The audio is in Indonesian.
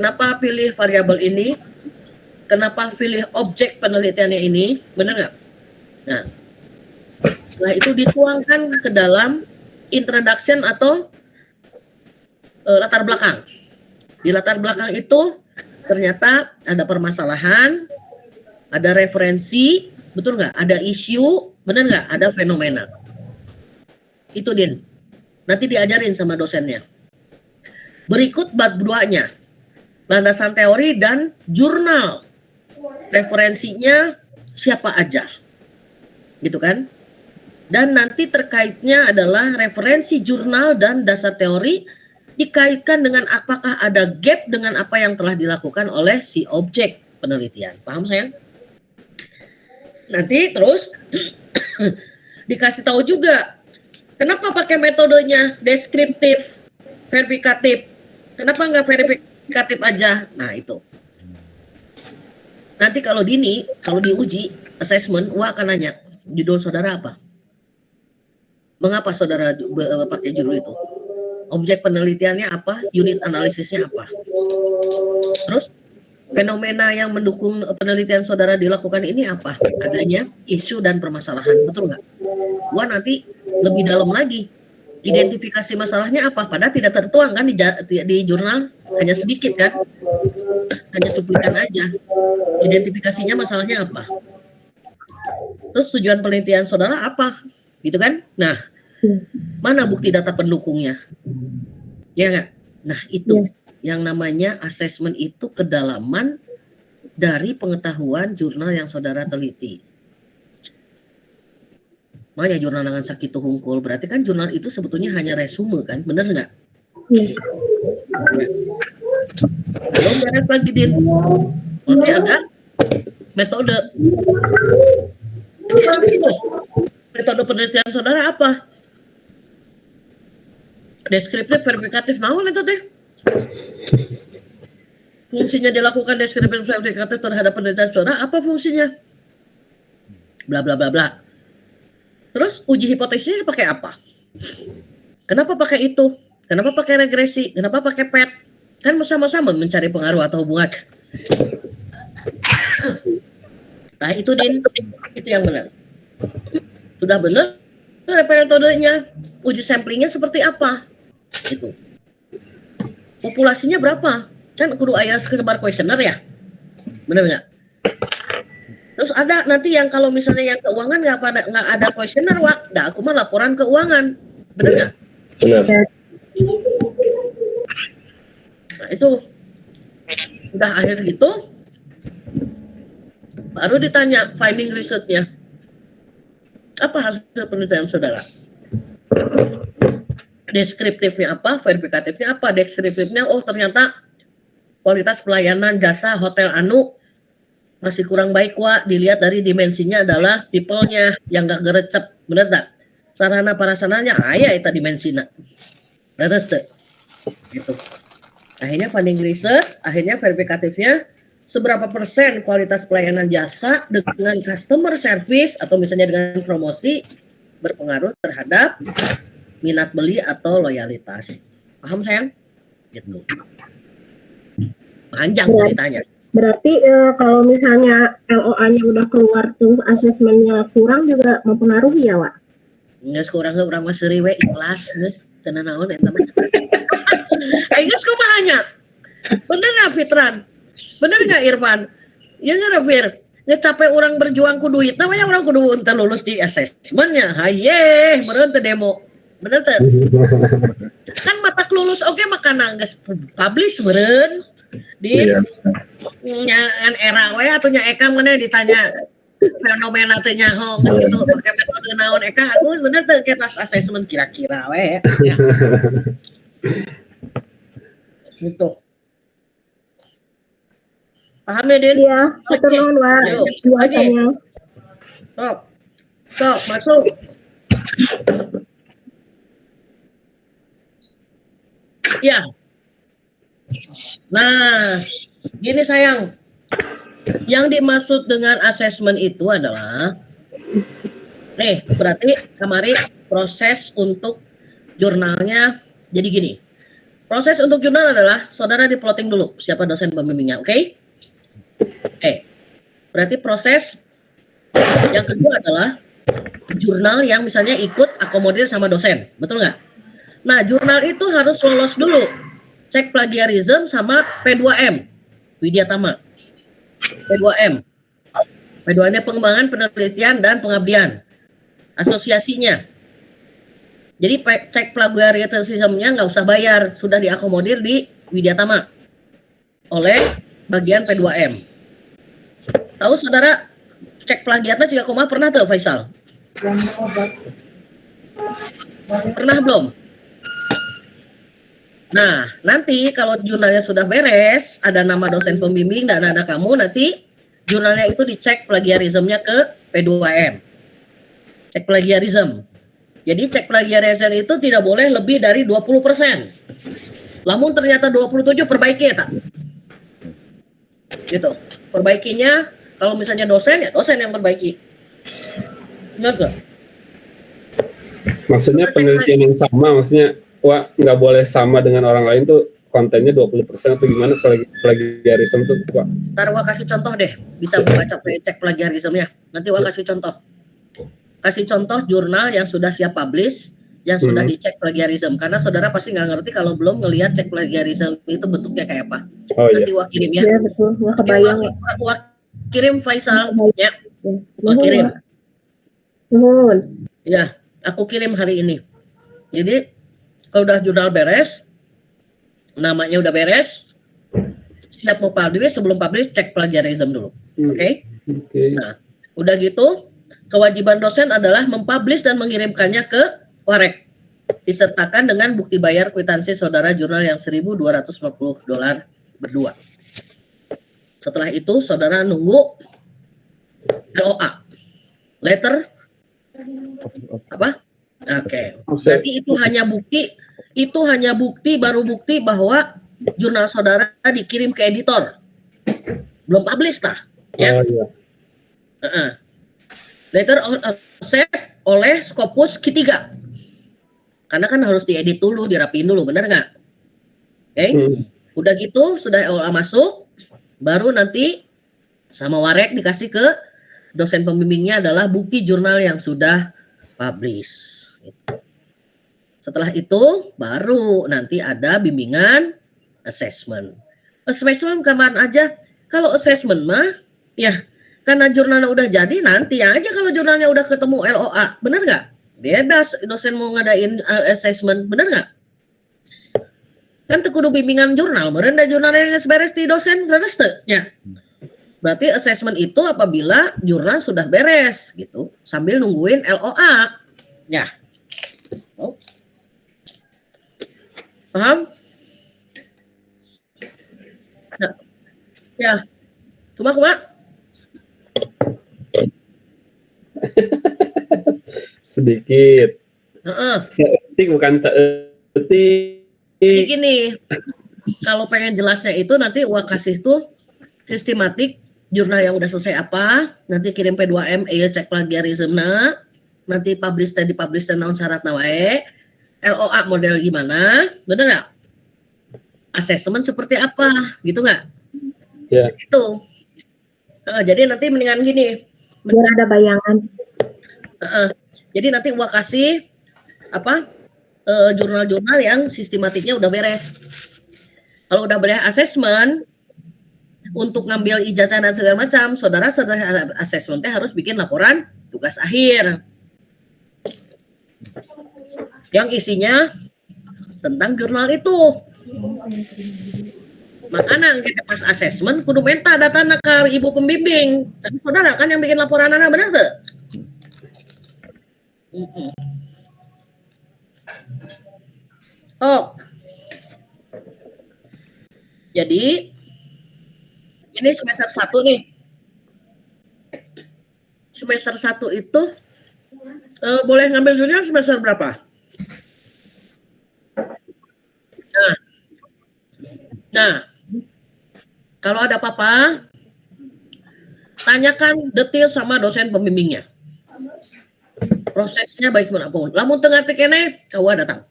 kenapa pilih variabel ini, kenapa pilih objek penelitiannya ini, benar nggak? Nah, setelah itu dituangkan ke dalam introduction atau latar belakang. Di latar belakang itu ternyata ada permasalahan, ada referensi, betul nggak? Ada isu, benar nggak? Ada fenomena. Itu Din. Nanti diajarin sama dosennya. Berikut bab 2-nya. Landasan teori dan jurnal. Referensinya siapa aja. Gitu kan? Dan nanti terkaitnya adalah referensi jurnal dan dasar teori dikaitkan dengan apakah ada gap dengan apa yang telah dilakukan oleh si objek penelitian. Paham sayang? Nanti terus dikasih tahu juga kenapa pakai metodenya deskriptif, verifikatif. Kenapa nggak verifikatif aja? Nah itu. Nanti kalau diuji assessment, Wah akan nanya, judul saudara apa? Mengapa saudara pakai judul itu? Objek penelitiannya apa? Unit analisisnya apa? Terus fenomena yang mendukung penelitian saudara dilakukan ini apa? Adanya isu dan permasalahan, betul nggak? Wah nanti lebih dalam lagi. Identifikasi masalahnya apa? Padahal tidak tertuang kan di jurnal, hanya sedikit kan? Hanya cuplikan aja. Identifikasinya masalahnya apa? Terus tujuan penelitian saudara apa? Gitu kan? Nah, mana bukti data pendukungnya? Ya nggak? Nah itu yang namanya assessment itu kedalaman dari pengetahuan jurnal yang saudara teliti. Makanya jurnal dengan sakit hungkul, berarti kan jurnal itu sebetulnya hanya resume kan, bener nggak? Belum beres lagi Din. Nanti ada metode. Metode penelitian saudara apa? Deskriptif, verifikatif, naon itu teh? Fungsinya dilakukan deskriptif, verifikatif terhadap penelitian saudara, apa fungsinya? Bla bla bla bla. Terus uji hipotesisnya pakai apa? Kenapa pakai itu? Kenapa pakai regresi? Kenapa pakai PET? Kan sama-sama mencari pengaruh atau hubungan. Nah itu Din, itu yang benar. Sudah benar metodenya, uji samplingnya seperti apa? Itu. Populasinya berapa? Kan kudu aya sebar kuesioner ya? Benar nggak? Terus ada nanti yang kalau misalnya yang keuangan nggak ada kuesioner, aku mah laporan keuangan, benar nggak? Benar. Nah itu udah akhir gitu, baru ditanya finding research-nya. Apa hasil penelitian saudara? Deskriptifnya apa? Verifikatifnya apa? Deskriptifnya, oh ternyata kualitas pelayanan jasa hotel anu masih kurang baik dilihat dari dimensinya adalah people-nya yang gak gerecep, bener tak? Sarana prasarananya aya eta dimensina. Terus gitu. Akhirnya funding research, akhirnya verifikatifnya seberapa persen kualitas pelayanan jasa dengan customer service atau misalnya dengan promosi berpengaruh terhadap minat beli atau loyalitas. Paham sayang? Gitu. Panjang ceritanya. Berarti kalau misalnya LOA-nya udah keluar tuh asesmennya kurang juga mempengaruhi ya, Wak? Nggak kurang mah seuri we ikhlas geus teu naon eta mah. Geus kumahanya? Bener nggak Fitran? Bener nggak Irfan? Ya nggak Fir? Nggak capek orang berjuang ku duit, namanya orang kudu ente lulus di asesmennya. Haye, meureun teu demo. Bener teu? Kan mata lulus oke makana geus publish meureun. Di nyaan era we atau nya Eka mana ditanya fenomena teh nyaho geus kitu pakai metode naon Eka aku bener teh ke pas assessment kira-kira we ya. Gitu. Paham ya Din? Iya, betul nuhun Wak. Lagi. Sok, masuk. Ya. Nah, gini sayang. Yang dimaksud dengan assessment itu adalah berarti kemarin proses untuk jurnalnya jadi gini. Proses untuk jurnal adalah saudara di plotting dulu siapa dosen pembimbingnya, oke? Oke. Berarti proses yang kedua adalah jurnal yang misalnya ikut akomodir sama dosen, betul nggak? Nah, jurnal itu harus lolos dulu cek plagiarism sama P2M, Widya Tama. P2M. P2M-nya pengembangan, penelitian, dan pengabdian. Asosiasinya. Jadi cek plagiarism-nya nggak usah bayar, sudah diakomodir di Widya Tama oleh bagian P2M. Tahu saudara cek plagiatnya jika koma pernah tuh Faisal? Pernah belum? Nah, nanti kalau jurnalnya sudah beres, ada nama dosen pembimbing dan ada kamu, nanti jurnalnya itu dicek plagiarismnya ke P2M. Cek plagiarism. Jadi cek plagiarism itu tidak boleh lebih dari 20%. Namun ternyata 27 perbaiki ya tak? Gitu. Perbaikinya kalau misalnya dosen ya dosen yang perbaiki. Enggak ke? Maksudnya penelitian yang sama, maksudnya wah nggak boleh sama dengan orang lain tuh kontennya 20% atau gimana plagiarism tuh Wak? Ntar Wak kasih contoh deh, bisa membaca cek plagiarismnya. Nanti Wak kasih contoh. Kasih contoh jurnal yang sudah siap publish, yang sudah dicek plagiarism. Karena saudara pasti nggak ngerti kalau belum ngelihat cek plagiarism itu bentuknya kayak apa. Oh Nanti iya. Wak kirim ya. Iya betul, nggak kebayang ya. Wak kirim Faisal ya. Wak Nuhun, kirim. Wak. Nuhun. Ya, aku kirim hari ini. Jadi kalau udah jurnal beres, namanya udah beres, siap mau publish, sebelum publish cek plagiarism dulu. Oke? Oke. Nah, udah gitu, kewajiban dosen adalah mempublish dan mengirimkannya ke Warek, disertakan dengan bukti bayar kwitansi saudara jurnal yang $1.250 berdua. Setelah itu, saudara nunggu LOA, letter apa? Oke. Berarti itu hanya bukti, baru bukti bahwa jurnal saudara dikirim ke editor. Belum publish lah, ya. Oh iya. Letter accept oleh Scopus Q3. Karena kan harus diedit dulu, dirapiin dulu, benar nggak? Oke. Udah gitu, sudah LOA masuk, baru nanti sama Warek dikasih ke dosen pembimbingnya adalah bukti jurnal yang sudah publish. Setelah itu baru nanti ada bimbingan assessment. Assessment kapan aja? Kalau assessment mah ya karena jurnalnya udah jadi nanti aja kalau jurnalnya udah ketemu LOA, bener nggak? Bebas dosen mau ngadain assessment, bener nggak? Kan kudu bimbingan jurnal, merendah jurnalnya beres di dosen, beres ya. Berarti assessment itu apabila jurnal sudah beres gitu, sambil nungguin LOA, ya. Oh. Paham? Nah, ya, kuma. Sedikit. Heeh. Seetik bukan seetik. Jadi gini, kalau pengen jelasnya itu nanti Wak kasih tuh sistematik jurnal yang udah selesai apa, nanti kirim P2M, cek plagiarism nanti publish dan dipublish dan naon syarat wae, LOA model gimana, bener nggak? Assessment seperti apa, gitu nggak? Ya. Itu. Jadi nanti mendingan gini. Biar ada bayangan. Jadi nanti Wak kasih apa? Jurnal-jurnal yang sistematiknya udah beres. Kalau udah beres assessment, untuk ngambil ijazah dan segala macam, saudara assessmentnya harus bikin laporan tugas akhir yang isinya tentang jurnal itu. Makanya kita pas assessment kudu minta data ke ibu pembimbing. Tapi saudara kan yang bikin laporan anak, benar tuh? Oh, jadi ini semester 1 nih. Semester 1 itu boleh ngambil jurnal semester berapa? Nah, kalau ada apa-apa, tanyakan detail sama dosen pembimbingnya. Prosesnya baik pun. Lamun tengah tekene, kawa datang.